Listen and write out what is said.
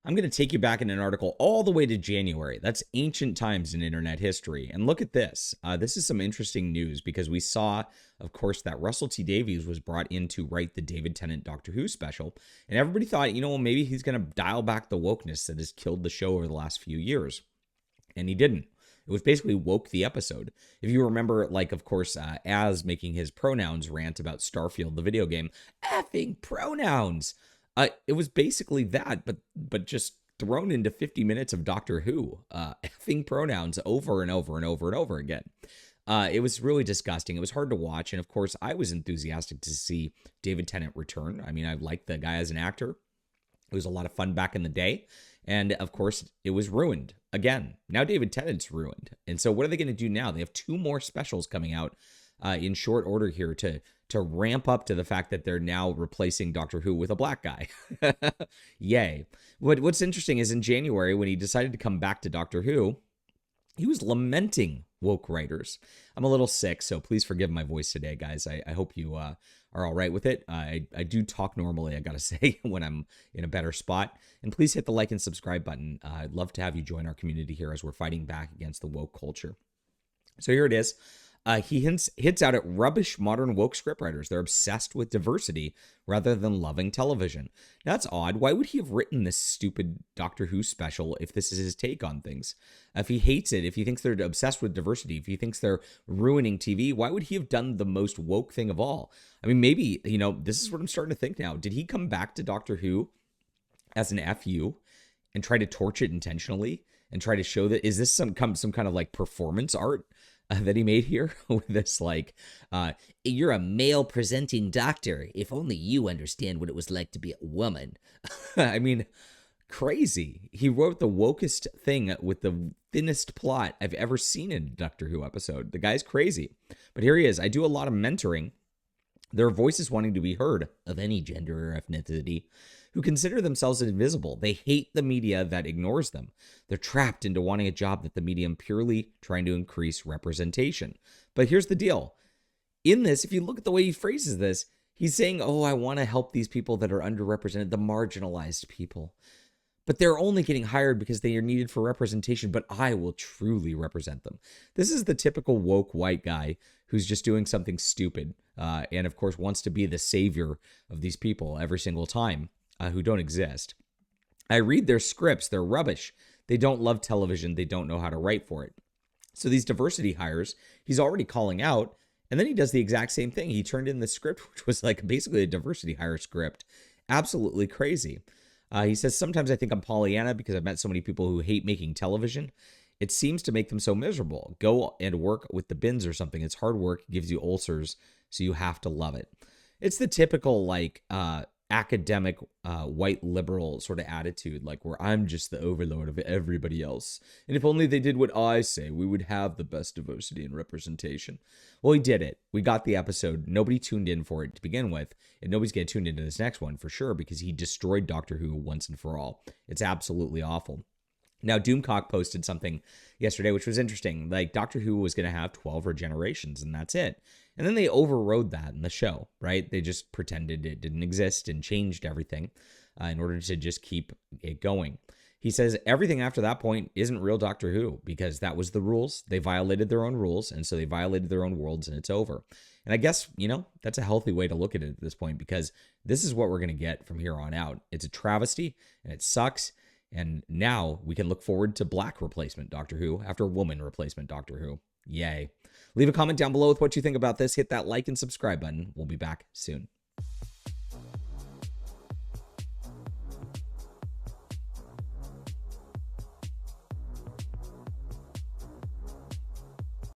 I'm going to take you back in an article all the way to January. That's ancient times in internet history. And look at this. This is some interesting news because we saw, of course, that Russell T Davies was brought in to write the David Tennant Doctor Who special. And everybody thought, maybe he's going to dial back the wokeness that has killed the show over the last few years. And he didn't. It was basically woke the episode. If you remember, of course, Az making his pronouns rant about Starfield, the video game, effing pronouns. It was basically that, but just thrown into 50 minutes of Doctor Who, effing pronouns over and over and over and over again. It was really disgusting. It was hard to watch. And of course, I was enthusiastic to see David Tennant return. I mean, I liked the guy as an actor. It was a lot of fun back in the day. And of course, it was ruined again. Now David Tennant's ruined. And so what are they going to do now? They have 2 more specials coming out in short order here to ramp up to the fact that they're now replacing Doctor Who with a black guy. Yay. What's interesting is in January, when he decided to come back to Doctor Who, he was lamenting woke writers. I'm a little sick, so please forgive my voice today, guys. I hope you are all right with it. I do talk normally, I gotta say, when I'm in a better spot. And please hit the like and subscribe button. I'd love to have you join our community here as we're fighting back against the woke culture. So here it is. He hits out at rubbish modern woke scriptwriters. They're obsessed with diversity rather than loving television. That's odd. Why would he have written this stupid Doctor Who special if this is his take on things? If he hates it, if he thinks they're obsessed with diversity, if he thinks they're ruining TV, why would he have done the most woke thing of all? I mean, maybe, this is what I'm starting to think now. Did he come back to Doctor Who as an FU and try to torch it intentionally and try to show that, is this some kind of performance art that he made here with this you're a male presenting doctor. If only you understand what it was like to be a woman. I mean, crazy. He wrote the wokest thing with the thinnest plot I've ever seen in a Doctor Who episode. The guy's crazy. But here he is. I do a lot of mentoring. There are voices wanting to be heard of any gender or ethnicity who consider themselves invisible. They hate the media that ignores them. They're trapped into wanting a job that the medium purely trying to increase representation. But here's the deal. In this, if you look at the way he phrases this, he's saying, I want to help these people that are underrepresented, the marginalized people. But they're only getting hired because they are needed for representation, but I will truly represent them. This is the typical woke white guy who's just doing something stupid and, of course, wants to be the savior of these people every single time. Who don't exist. I read their scripts. They're rubbish. They don't love television. They don't know how to write for it. So these diversity hires, he's already calling out. And then he does the exact same thing. He turned in the script, which was basically a diversity hire script. Absolutely crazy. He says, sometimes I think I'm Pollyanna because I've met so many people who hate making television. It seems to make them so miserable. Go and work with the bins or something. It's hard work. It gives you ulcers. So you have to love it. It's the typical academic white liberal sort of attitude, where I'm just the overlord of everybody else. And if only they did what I say, we would have the best diversity and representation. Well, he did it. We got the episode. Nobody tuned in for it to begin with. And nobody's going to tune into this next one for sure because he destroyed Doctor Who once and for all. It's absolutely awful. Now, Doomcock posted something yesterday, which was interesting. Doctor Who was going to have 12 regenerations, and that's it. And then they overrode that in the show, right? They just pretended it didn't exist and changed everything in order to just keep it going. He says everything after that point isn't real Doctor Who because that was the rules. They violated their own rules, and so they violated their own worlds, and it's over. And I guess, that's a healthy way to look at it at this point because this is what we're going to get from here on out. It's a travesty, and it sucks. And now we can look forward to black replacement Doctor Who after woman replacement Doctor Who. Yay. Leave a comment down below with what you think about this. Hit that like and subscribe button. We'll be back soon.